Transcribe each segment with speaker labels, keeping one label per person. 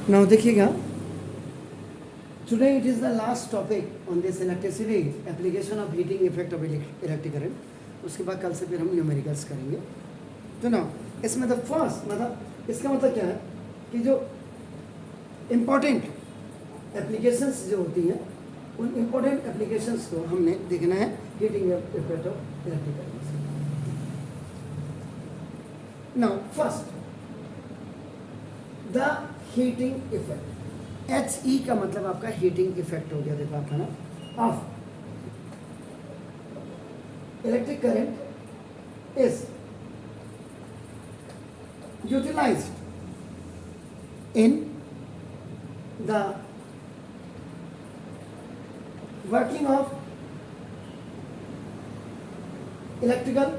Speaker 1: Now देखिएगा, today it is the last topic on this electricity application of heating effect of electric current. उसके बाद कल से फिर हम न्यूमेरिकल्स करेंगे। तो ना इसमें द फर्स्ट मतलब इसका मतलब क्या है कि जो इम्पोर्टेंट एप्लीकेशंस जो होती हैं उन इम्पोर्टेंट एप्लीकेशंस को हमने देखना है heating effect of electric current. Now first the heating effect, H E का मतलब आपका हीटिंग इफेक्ट हो गया। देखो आपका ना of electric current is utilised in the working of electrical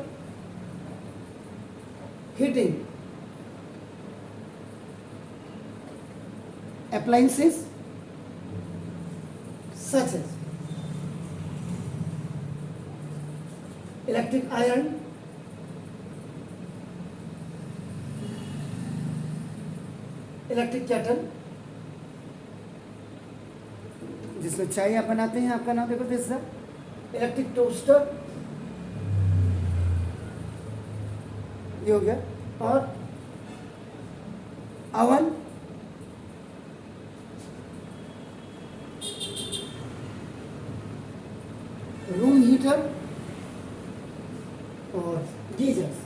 Speaker 1: heating appliances such as electric iron, electric kettle जिसमें चाय आप बनाते हैं, आपका नाम देखो दिस इलेक्ट्रिक टोस्टर, ये हो गया, और ओवन, रूम हीटर और गीजर्स।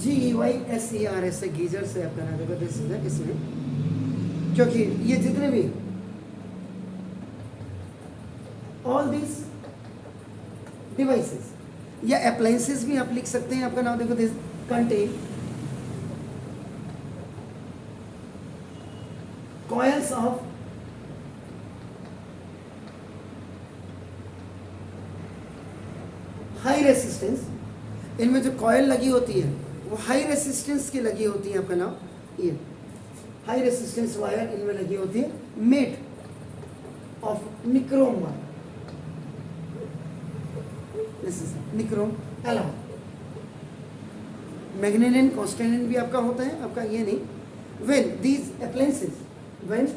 Speaker 1: GEYSER से गीजर से आपका नाम देखो दिस है इसमें, क्योंकि ये जितने भी ऑल दिस डिवाइसेस या अप्लायंसेस भी आप लिख सकते हैं। आपका नाम देखो this contain coils of high resistance. इनमें जो कॉयल लगी होती है वो हाई रेसिस्टेंस की लगी होती है। आपका नाम ये हाई रेसिस्टेंस वायर इनमें लगी होती है, made of nichrome wire, this is nichrome alloy. Manganin constantan भी आपका होता है, आपका ये नहीं। when these appliances when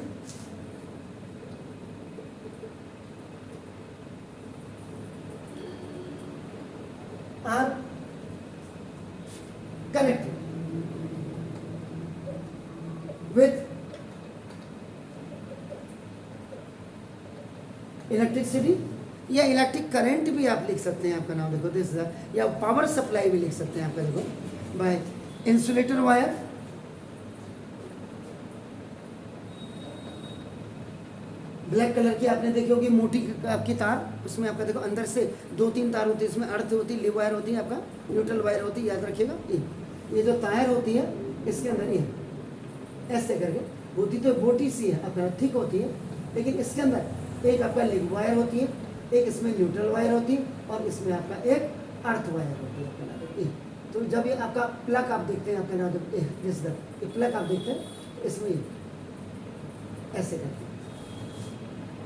Speaker 1: are connected with electricity या इलेक्ट्रिक करंट भी आप लिख सकते हैं। आपका नाम देखो दिस, या पावर सप्लाई भी लिख सकते हैं। आपका देखो by insulator wire, black colour की आपने देखी होगी मोटी आपकी तार, उसमें आपका देखो अंदर से 2-3 तार होती है, इसमें अर्थ होती है, लिव वायर होती है, आपका न्यूट्रल वायर होती है, याद रखिएगा। ये जो तार होती है इसके अंदर ये ऐसे करके होती तो बोटी सी है, आपका थिक होती है, लेकिन इसके अंदर एक आपका लिव वायर होती है, एक इसमें न्यूट्रल वायर होती है और इसमें आपका एक अर्थ वायर होती है। आपका नाम तो जब ये आपका प्लग आप देखते हैं, आपका नाम जिस ये प्लग आप देखते हैं इसमें ऐसे करते हैं।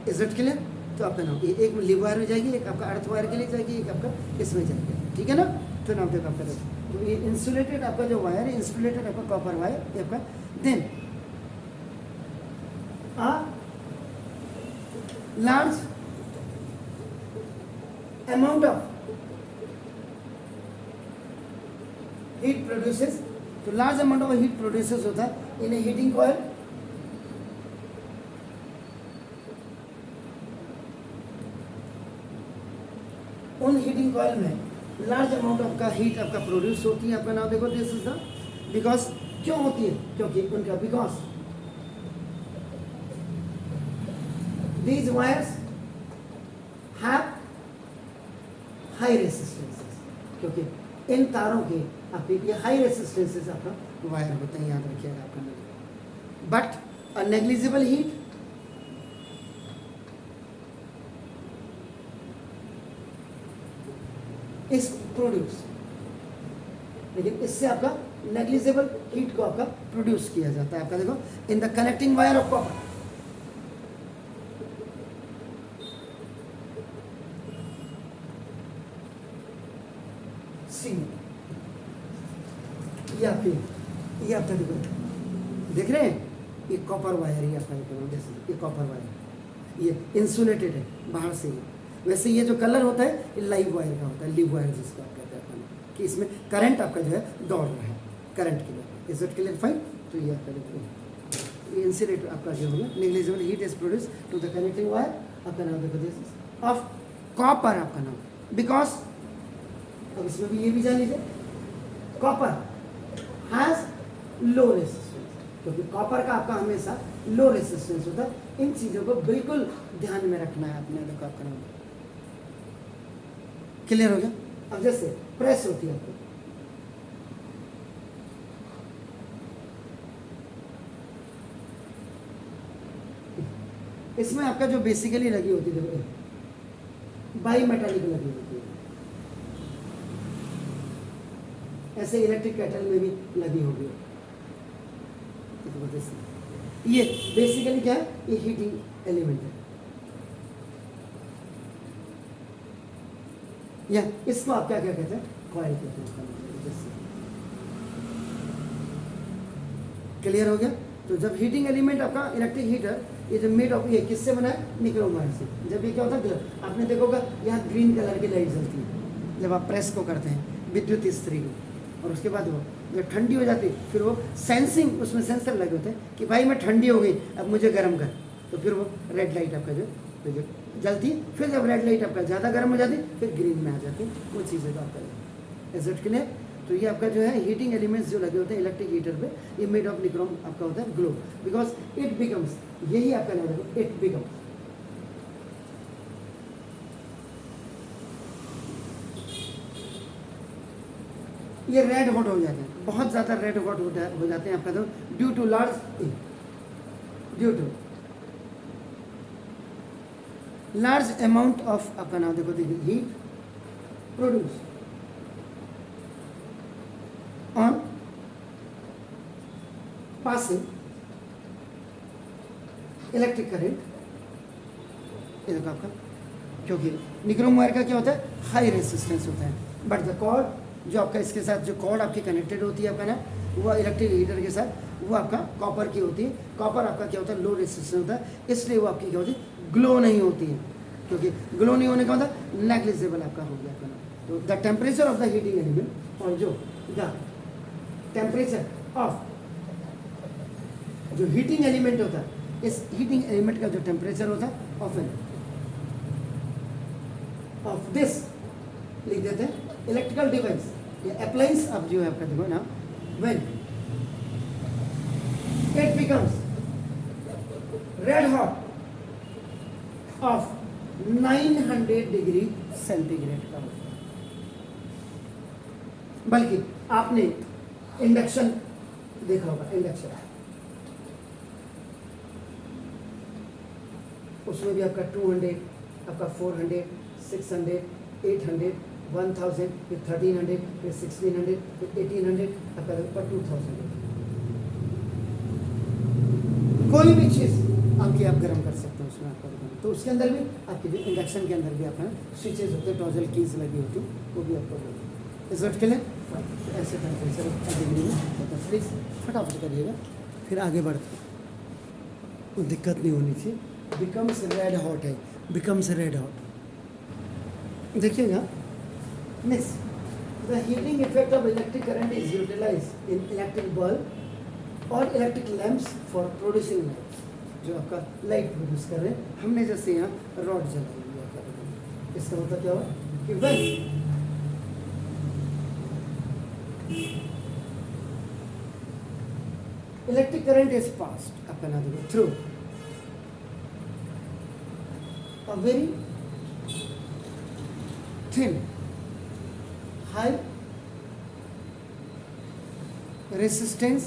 Speaker 1: Is it clear? तो आपका नाम ये एक लिव वायर में जाएगी, एक आपका अर्थ वायर के लिए जाएगी, एक आपका इसमें जाएगी, ठीक है ना। तो नाम देखो आपका तो ये इंसुलेटेड आपका जो वायर है, इंसुलेटेड आपका कॉपर वायर, ये आपका then large amount of heat produces. तो large amount of heat produces होता है इन ए हीटिंग कॉइल। उन हीटिंग कॉइल में लार्ज अमाउंट ऑफ का हीट आपका प्रोड्यूस होती है। आपका नाम देखो दिस इज द बिकॉज, क्यों होती है? क्योंकि उनका because these wires have high resistances, क्योंकि इन तारों के आपके ये हाई रेसिस्टेंसेस आपका वायर होते हैं, याद रखिएगा आपका। But a negligible heat is produce, लेकिन इससे आपका नेग्लिजिबल हीट को आपका प्रोड्यूस किया जाता है। आपका देखो in the connecting wire of copper, see ये आपके ये आपका देखो देख रहे हैं, ये कॉपर वायर, ये आपका देखो जैसे ये कॉपर वायर, ये इंसुलेटेड है बाहर से ही। वैसे ये जो कलर होता है ये लाइव वायर का होता है, लिव वायर जिसको आप कहते हैं अपन, कि इसमें करंट आपका जो है दौड़ रहा है करंट के लिए। Is it clear fine? तो ये आपका देखो ये इंसुलेट आपका जो होगा, negligible heat is produce to the connecting wire, आपका नाम देखो दिस ऑफ कॉपर, आपका नाम बिकॉज, अब इसमें भी ये भी जान लीजिए, कॉपर हैज लो रेसिस्टेंस, क्योंकि कॉपर का आपका हमेशा लो रेसिस्टेंस होता है। इन चीजों को बिल्कुल ध्यान में रखना है अपने लोग आपका नाम। क्लियर हो गया? अब जैसे प्रेस होती है आपको, इसमें आपका जो बेसिकली लगी होती है बाई मेटालिक लगी होती है, ऐसे इलेक्ट्रिक केटल में भी लगी होगी। ये बेसिकली क्या है, ये हीटिंग एलिमेंट है, या इसको आप क्या क्या कहते हैं, कॉइल कहते हैं। क्लियर हो गया? तो जब हीटिंग एलिमेंट आपका इलेक्ट्रिक हीटर, ये जो मेड ऑफ, ये किससे बना है, निक्रोम वायर से। जब ये क्या होता है, आपने देखोगा यहाँ ग्रीन कलर की लाइट जलती है जब आप प्रेस को करते हैं विद्युत इस्त्री को, और उसके बाद वो जब ठंडी हो जाती है फिर वो सेंसिंग, उसमें सेंसर लगे होते हैं कि भाई मैं ठंडी हो गई अब मुझे गर्म कर, तो फिर वो रेड लाइट आपका जो जलती है। फिर जब रेड लाइट आपका ज़्यादा गर्म हो जाती है फिर ग्रीन में आ जाती है, वो चीज़ें का आपका एग्जैक्ट क्लियर। तो ये आपका जो है हीटिंग एलिमेंट्स जो लगे होते हैं इलेक्ट्रिक हीटर पे, ये मेड ऑफ निक्रोम आपका होता है ग्लो, बिकॉज इट बिकम्स, यही आपका नाम है, इट बिकम्स, ये रेड हॉट हो जाते हैं, बहुत ज़्यादा रेड हॉट हो जाते हैं आपका, तो due to large amount of, आपका नाम देखो देखिए, heat produce on passing electric current. ये देखो आपका, क्योंकि निक्रोम वायर का क्या होता है, हाई रेसिस्टेंस होता है, बट द कॉर्ड जो आपका इसके साथ जो कॉर्ड आपकी कनेक्टेड होती है आपका ना, वो इलेक्ट्रिक हीटर के साथ वो आपका कॉपर की होती है। कॉपर आपका क्या होता है, लो रेसिस्टेंस होता है, इसलिए वो आपकी क्या होती है, ग्लो नहीं होती है, क्योंकि ग्लो नहीं होने का मतलब नेग्लिजिबल आपका हो गया आपका। तो the temperature of the heating element, और जो द टेम्परेचर ऑफ जो हीटिंग एलिमेंट होता है, इस हीटिंग एलिमेंट का जो टेम्परेचर होता है ऑफ दिस लिख देते हैं इलेक्ट्रिकल डिवाइस, ये अप्लायंस अब जो है आपका देखो ना, when it becomes red hot of 900 degree centigrade का, बल्कि आपने इंडक्शन देखा होगा, इंडक्शन उसमें भी आपका 200, आपका 400, 600, 800, 1000, फिर 1300, फिर 1600, फिर 1800, आपका 2000, कोई भी चीज़ आपकी आप गर्म कर सकते हैं उसमें आपका। तो उसके अंदर भी आपके जो इंडक्शन के अंदर भी आपका स्विचेज होते हैं, टॉजल कीज लगी होती है, वो भी आपको रिजल्ट के लिए ऐसे टेम्परेचर डिग्री में प्लीज़ फटाफट करिएगा, फिर आगे बढ़ते, कोई दिक्कत नहीं होनी चाहिए। बिकम्स रेड हॉट है, बिकम्स रेड हॉट, देखिएगा next, the heating effect of electric current is utilise in electric bulb और electric lamps for producing light, जो आपका लाइट प्रोड्यूस कर रहे हैं। हमने जैसे यहाँ रॉड जलाई हुई है, इसका मतलब क्या हुआ कि when electric current is passed, आपका नाम देखो, through a very thin high resistance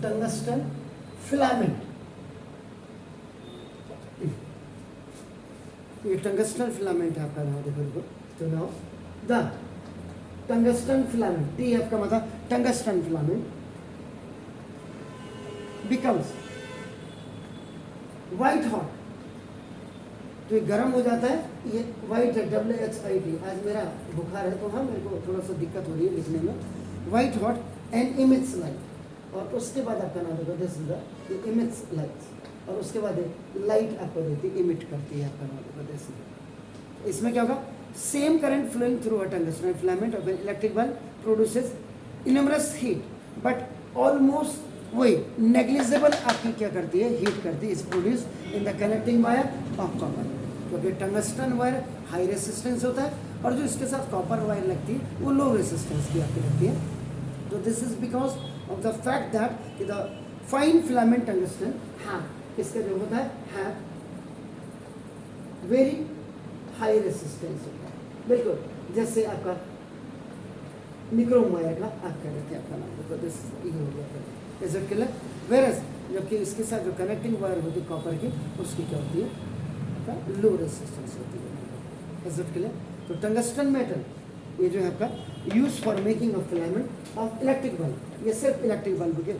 Speaker 1: tungsten filament, ये टंगस्टन फिलामेंट है आपका नाम देखो, तो now the tungsten filament, TF का मतलब tungsten filament becomes white hot, तो ये गर्म हो जाता है ये वाइट है, WHIT। आज मेरा बुखार है तो हाँ मेरे को थोड़ा सा दिक्कत हो रही है लिखने में। White hot and emits light, और उसके बाद आपका नाम देखो this is the emits light, और उसके बाद लाइट आपको देती है, इमिट करती है आपका नाम देखो दिस इज। इसमें क्या होगा, same current flowing through a tungsten filament of an electric bulb produces immense heat, but almost वही नेग्लिजिबल आपकी क्या करती है, हीट करती है, is produce in the connecting wire of copper, क्योंकि टंगस्टन वायर हाई रेसिस्टेंस होता है और जो इसके साथ कॉपर वायर लगती है वो लो रेसिस्टेंस की आपकी लगती है। तो this is because of the fact that the fine filament tungsten इसका जो होता है वेरी हाई रेसिस्टेंस होता है, बिल्कुल जैसे आपका निक्रोम वायर का आप कह रहे थे, आपका नाम देखो दिस ये हो गया इज इट क्लियर। वेरएज जबकि इसके साथ जो कनेक्टिंग वायर होती है कॉपर की, उसकी क्या होती है, आपका लो रेसिस्टेंस होती है, इज इट क्लियर। तो टंगस्टन मेटल ये जो है आपका use for making of filament of electric bulb, ये सिर्फ इलेक्ट्रिक बल्ब के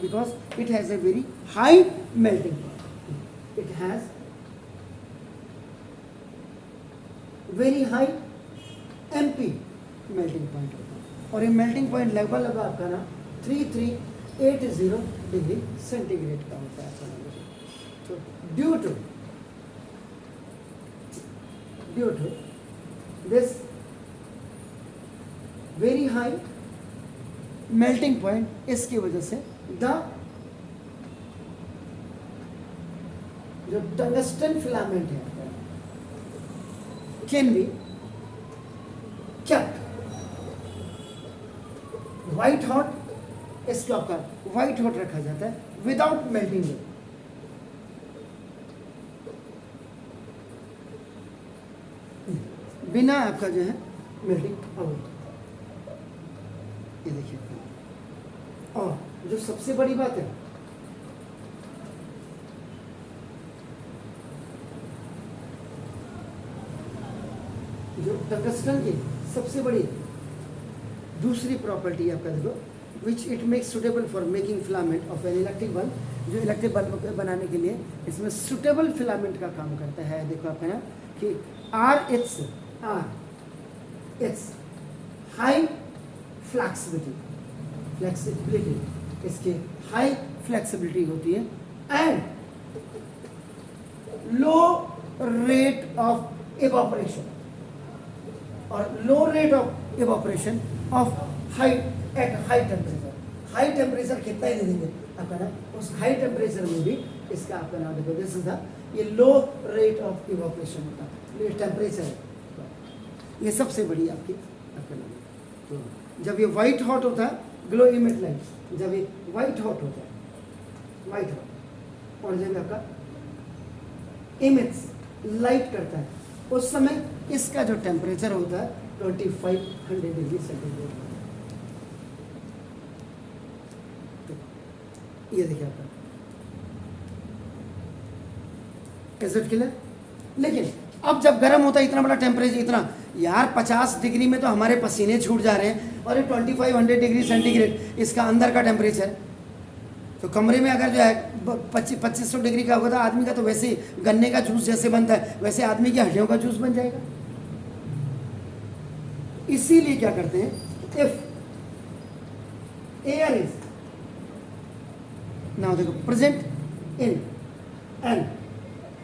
Speaker 1: because it has a very high melting point, it has very high MP melting point होता है, और ये मेल्टिंग पॉइंट लगभग आपका ना 3380 डिग्री सेंटीग्रेड का होता है। तो due to this very high melting point, इसकी वजह से द जो टंगस्टन फिलामेंट है can be kept white hot, इसको आपका व्हाइट हॉट रखा जाता है विदाउट मेल्टिंग इट। बिना आपका जो है मेल्टिंग अवॉइड, ये देखिए। और जो सबसे बड़ी बात है, जो टंगस्टन की सबसे बड़ी दूसरी प्रॉपर्टी आपका देखो, which it makes suitable for making filament of an electric bulb, जो इलेक्ट्रिक बल्ब बनाने के लिए इसमें सुटेबल फिलामेंट का काम करता है। देखो आपका ना कि इट्स हाई फ्लेक्सिबिलिटी, इसकी हाई फ्लेक्सिबिलिटी होती है, and low rate of evaporation, और low rate of evaporation of at high temperature. High temperature कितना ही दे देंगे आपका ना, उस हाई टेम्परेचर में भी इसका आपका नाम देखो दिस इज द, ये लो रेट ऑफ इवोपरेशन होता है, ये टेम्परेचर है, ये सबसे बड़ी आपकी आपका नाम। तो जब ये व्हाइट हॉट होता है ग्लो इमिट लाइट, जब ये व्हाइट हॉट होता है व्हाइट हॉट, और जब आपका इमिट्स लाइट करता है, उस समय इसका जो टेम्परेचर होता है 2500 डिग्री सेंटीग्रेड। तो ये देखिए आपका इज इट क्लियर। लेकिन अब जब गर्म होता है इतना बड़ा टेम्परेचर, इतना यार 50 डिग्री में तो हमारे पसीने छूट जा रहे हैं, और ये 2500 डिग्री सेंटीग्रेड इसका अंदर का टेम्परेचर है। तो कमरे में अगर जो है 2500 डिग्री का होगा तो आदमी का तो वैसे ही गन्ने का जूस जैसे बनता है वैसे आदमी की हड्डियों का जूस बन जाएगा। इसीलिए क्या करते हैं, इफ एयर इज नाउ देखो present in an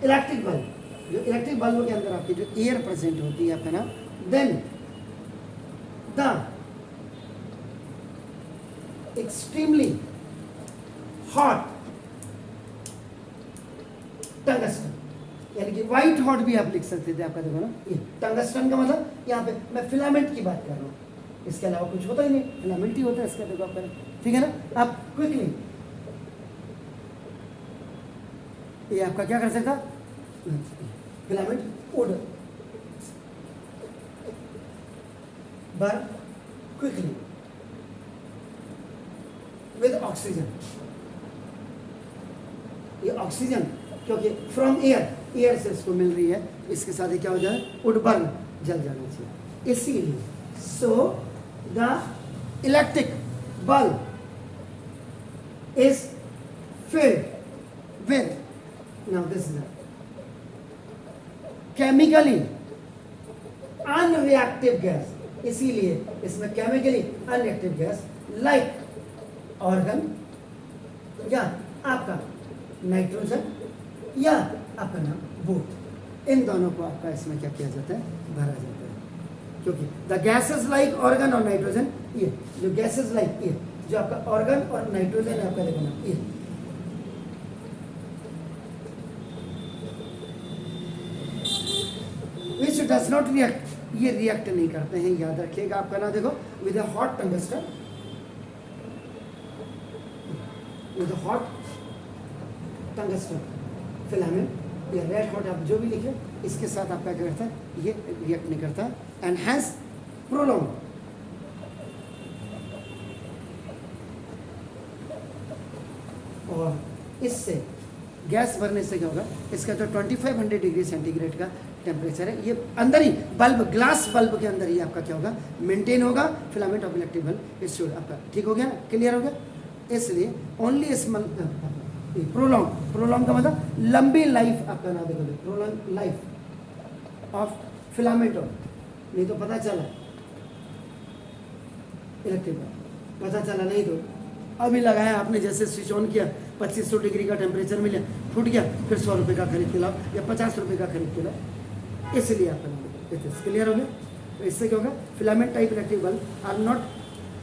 Speaker 1: electric bulb, जो इलेक्ट्रिक बल्ब के अंदर आपकी जो एयर प्रेजेंट होती है आपका ना, then the extremely hot tungsten, यानी कि व्हाइट हॉट भी आप लिख सकते थे आपका, देखो ना ये टंगस्टन का मतलब यहाँ पे मैं फिलामेंट की बात कर रहा हूँ, इसके अलावा कुछ होता ही नहीं, फिलामेंट ही होता है इसका, देखो आपका, ठीक है ना। आप क्विकली ये आपका क्या कर सकता, filament would burn quickly with oxygen. ये ऑक्सीजन क्योंकि फ्रॉम एयर से इसको मिल रही है, इसके साथ ही क्या हो जाए, वुड बर्न, जल जाना चाहिए। इसीलिए so the electric bulb is filled with, now this is chemically unreactive gas, इसीलिए इसमें chemically unreactive gas like organ या आपका नाइट्रोजन या आपका नाम बोथ, इन दोनों को आपका इसमें क्या किया जाता है, भरा जाता है। क्योंकि द गैसेस लाइक ऑर्गन और नाइट्रोजन, ये जो गैसेस लाइक, ये जो आपका ऑर्गन और नाइट्रोजन है आपका, देखो ना ये विच डज नॉट रिएक्ट, ये रिएक्ट नहीं करते हैं, याद रखिएगा आपका ना, देखो with a hot tungsten, with a hot tungsten filament या रेड हॉट, आप जो भी लिखे, इसके साथ आपका क्या करता है, ये रिएक्ट नहीं करता, एंड हैज प्रोलॉन्ग, और इससे गैस भरने से क्या होगा, इसका जो 2500 डिग्री सेंटीग्रेड का टेम्परेचर है, ये अंदर ही बल्ब, ग्लास बल्ब के अंदर ही आपका क्या होगा, मेंटेन होगा, filament of electric bulb is should आपका ठीक हो गया ना, क्लियर हो गया। इसलिए ओनली स्मॉल प्रोलॉन्ग, प्रोलॉन्ग का मतलब लंबी लाइफ आपका ना, देखो prolong life of filament of, नहीं तो पता चला इलेक्ट्रिक बल्ब, पता चला नहीं तो अभी लगाया आपने, जैसे स्विच ऑन किया 2500 डिग्री का टेम्परेचर मिला, फूट गया, फिर 100 रुपये का खरीद के लाओ या 50 रुपये का खरीद के लाओ, इसलिए आपका नाम क्लियर हो गया। तो इससे क्या होगा, filament type electric bulb are not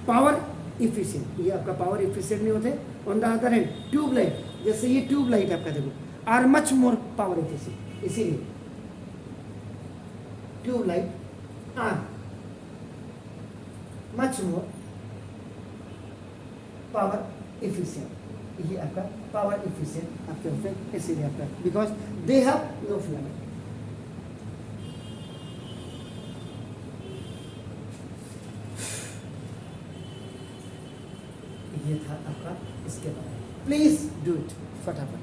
Speaker 1: power efficient, ये आपका पावर इफिशिएंट नहीं होते। On the other hand tubelight, जैसे ये ट्यूबलाइट आपका देखो, are much more power efficient, इसीलिए tubelight are much more power efficient, ये आपका पावर इफिशिएंट आपके होते हैं, इसीलिए आपका because they have no filament. ये था आपका इसके बारे में, प्लीज डू इट फटाफट।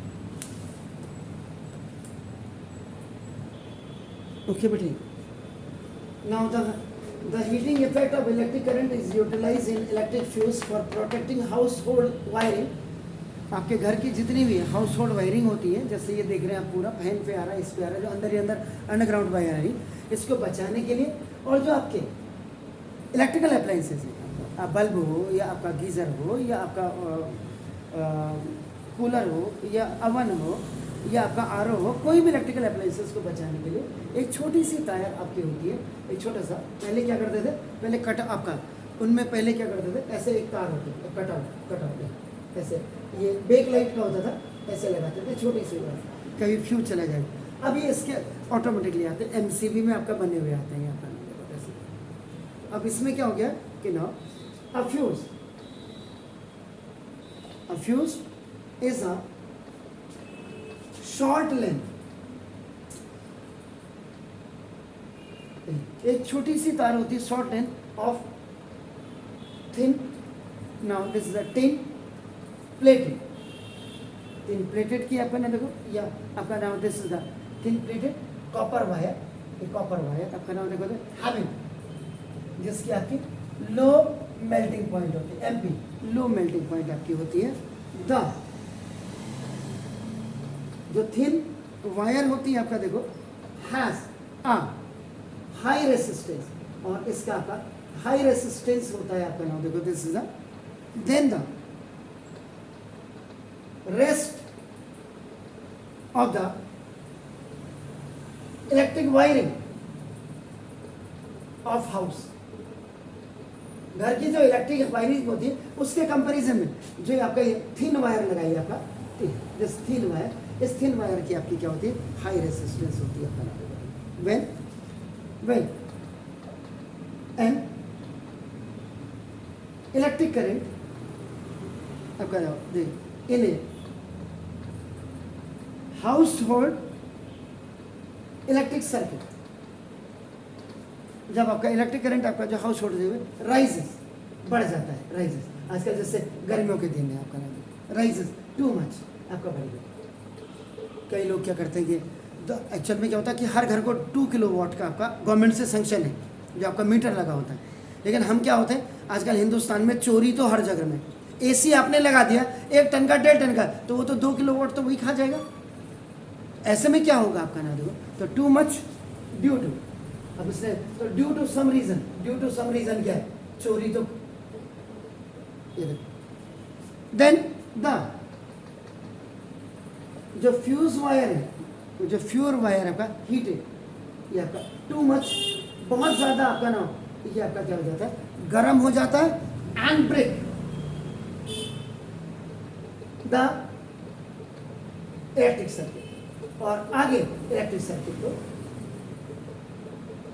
Speaker 1: ओके बेटी, now the heating effect of electric current is utilized in electric fuse for protecting household wiring। आपके घर की जितनी भी हाउस होल्ड वायरिंग होती है, जैसे ये देख रहे हैं आप, पूरा फैन पे आ रहा है, इस पे आ रहा है, जो अंदर ही अंदर अंडरग्राउंड वायर आ रही, इसको बचाने के लिए, और जो आपके इलेक्ट्रिकल अप्लाइंसेज हैं, आप बल्ब हो या आपका गीज़र हो या आपका कूलर हो या अवन हो या आपका आरओ हो, कोई भी इलेक्ट्रिकल अप्लाइंसेस को बचाने के लिए एक छोटी सी तार आपकी होती है, एक छोटा सा, पहले क्या करते थे, पहले कट आपका, उनमें पहले क्या करते थे, ऐसे एक तार होती है, कट ऐसे, ये बेक लाइट का होता था, ऐसे लगाते थे छोटी सी बात, कभी फ्यूज चला जाए। अब ये इसके ऑटोमेटिकली आते हैं, एमसीबी में आपका बने हुए आते हैं यहाँ पर ऐसे। अब इसमें क्या हो गया कि ना, a fuse is a short length, एक छोटी सी तार होती है, short length of thin, now this is a tin plated, thin plated की आपका ना देखो, या आपका नाम this is the thin plated copper wire, ये कॉपर वायर आपका नाम देखो, हैविंग, जिसकी आपकी लो मेल्टिंग पॉइंट होती है, एमपी, लो मेल्टिंग पॉइंट आपकी होती है। द जो थिन वायर होती है आपका देखो, हैज अ हाई रेसिस्टेंस, और इसका आपका हाई रेसिस्टेंस होता है आपका नाम देखो, this is a, then the rest of the electric wiring of house, घर की जो इलेक्ट्रिक वायरिंग होती है उसके कंपैरिजन में जो आपका ये थिन वायर लगाई आपका, दिस थिन वायर, इस थिन वायर की आपकी क्या होती है, हाई रेसिस्टेंस होती है आपका। व्हेन एन इलेक्ट्रिक करंट आपका in a household electric circuit, जब आपका इलेक्ट्रिक करंट आपका जो हाउस होल्ड राइजेस, बढ़ जाता है, राइजेस, आजकल जैसे गर्मियों के दिन है आपका नाम राइजेस टू मच आपका बढ़ गया। कई लोग क्या करते हैं कि एक्चुअल में क्या होता है कि हर घर को 2 किलोवाट का आपका गवर्नमेंट से सेंक्शन है, जो आपका मीटर लगा होता है, लेकिन हम क्या होते हैं आजकल हिंदुस्तान में, चोरी तो हर जगह में, एसी आपने लगा दिया 1 टन का 1.5 टन का, तो वो तो 2 किलोवाट तो वही खा जाएगा। ऐसे में क्या होगा आपका ना देखो, तो टू मच ड्यू टू अब इसने तो ड्यू टू सम रीजन क्या है, चोरी तो देन द जो फ्यूज वायर है, जो फ्यूर वायर आपका हीटेड, ये आपका टू मच, बहुत ज्यादा आपका ना, ये आपका क्या हो जाता है, गर्म हो जाता है and break the electric circuit, और आगे इलेक्ट्रिक सर्किट को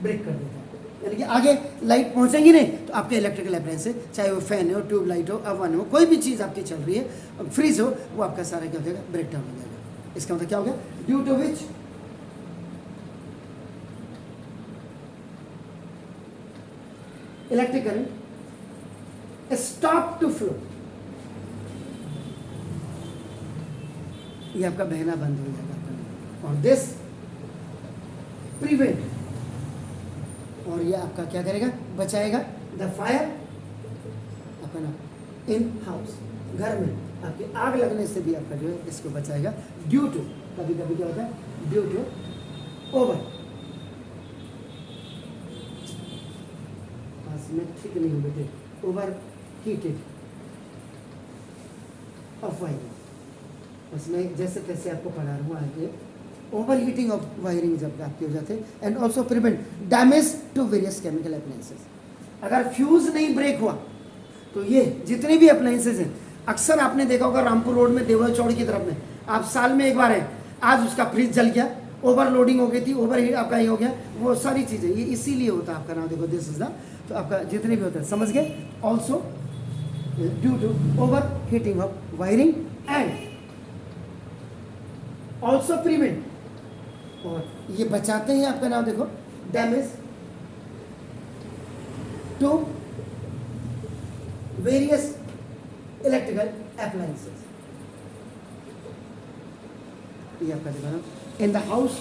Speaker 1: ब्रेक कर देता है, यानी कि आगे लाइट पहुंचेगी नहीं तो आपके इलेक्ट्रिकल अप्लायंस से, चाहे वो फैन हो, ट्यूब लाइट हो, ओवन हो, कोई भी चीज़ आपकी चल रही है, फ्रीज हो, वो आपका सारा क्या हो जाएगा, ब्रेक डाउन हो जाएगा। इसका मतलब क्या हो गया, due to which electric current stop to flow, ये आपका बहना बंद हो जाएगा, और दिस प्रिवेंट, और ये आपका क्या करेगा, बचाएगा द फायर आपका ना इन हाउस, घर में आपकी आग लगने से भी आपका जो है इसको बचाएगा, ड्यू टू, कभी कभी क्या होता है, ड्यू टू ओवर, में ठीक नहीं हो बेटे, ओवर हीटेड ऑफ वायरिंग, उसमें जैसे तैसे आपको पढ़ा रहा हूँ आगे, ओवर हीटिंग ऑफ वायरिंग जब आपके हो जाते हैं, and also prevent damage to various chemical appliances. अगर फ्यूज नहीं ब्रेक हुआ तो ये जितने भी अप्लायंसेस हैं, अक्सर आपने देखा होगा रामपुर रोड में देवल चौड़ की तरफ में, आप साल में एक बार है, आज उसका फ्रिज जल गया, ओवरलोडिंग हो गई थी, ओवर हीट आपका ये हो गया, वो सारी चीज़ें ये इसीलिए होता है आपका नाम, देखो दिस इज द, तो आपका जितने भी होता है समझ गए, also due to overheating of wiring and also prevent, और ये बचाते हैं आपका नाम देखो, damage to various electrical appliances, ये आपका देखो ना, in the house.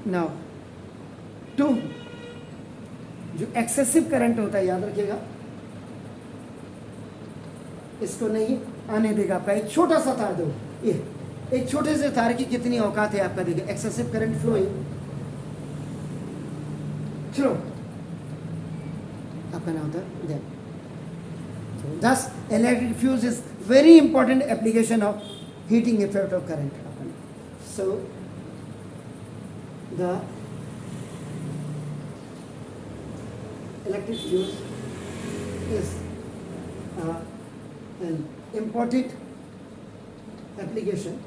Speaker 1: Now to जो एक्सेसिव करंट होता है, याद रखिएगा, इसको नहीं आने देगा आपका, एक छोटा सा तार दो, ये एक छोटे से तार की कितनी औकात है आपका, देखिए एक्सेसिव करंट फ्लोइंग थ्रू आपका नाम होता है then, thus electric fuse is very important application of heating effect of current. So the electric fuse is an important application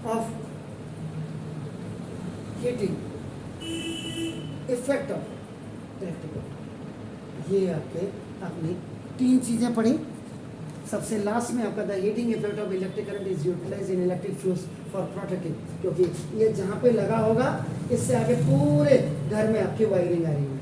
Speaker 1: of heating effect of electrical। ये आपके आपने तीन चीज़ें पढ़ी, सबसे लास्ट में आपका the heating effect of electric current is utilise in electric fuse for protecting, क्योंकि ये जहाँ पे लगा होगा इससे आगे पूरे घर में आपकी वायरिंग आ रही है,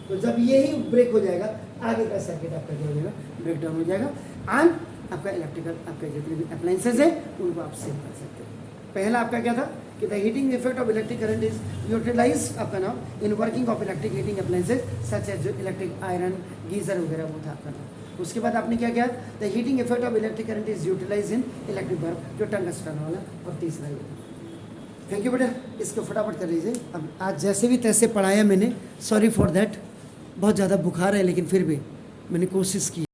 Speaker 1: तो जब यही ब्रेक हो जाएगा आगे का सर्किट आपका क्या हो जाएगा, ब्रेक डाउन हो जाएगा, एंड आपका इलेक्ट्रिकल आपके जितने भी अप्लायंसेज है उनको आप सेव कर सकते हैं। पहला आपका क्या था कि the heating effect of electric current is utilise आपका नाम in working of electric heating appliances such as जो इलेक्ट्रिक आयरन गीजर वगैरह वो था आपका नाम। उसके बाद आपने क्या किया, the heating effect of electric current is utilise in electric bulb जो टंगस्टन वाला, और तीसरा ये। थैंक यू बेटा, इसको फटाफट कर लीजिए। अब आज जैसे भी तैसे पढ़ाया मैंने, सॉरी फॉर दैट, बहुत ज़्यादा बुखार है लेकिन फिर भी मैंने कोशिश की।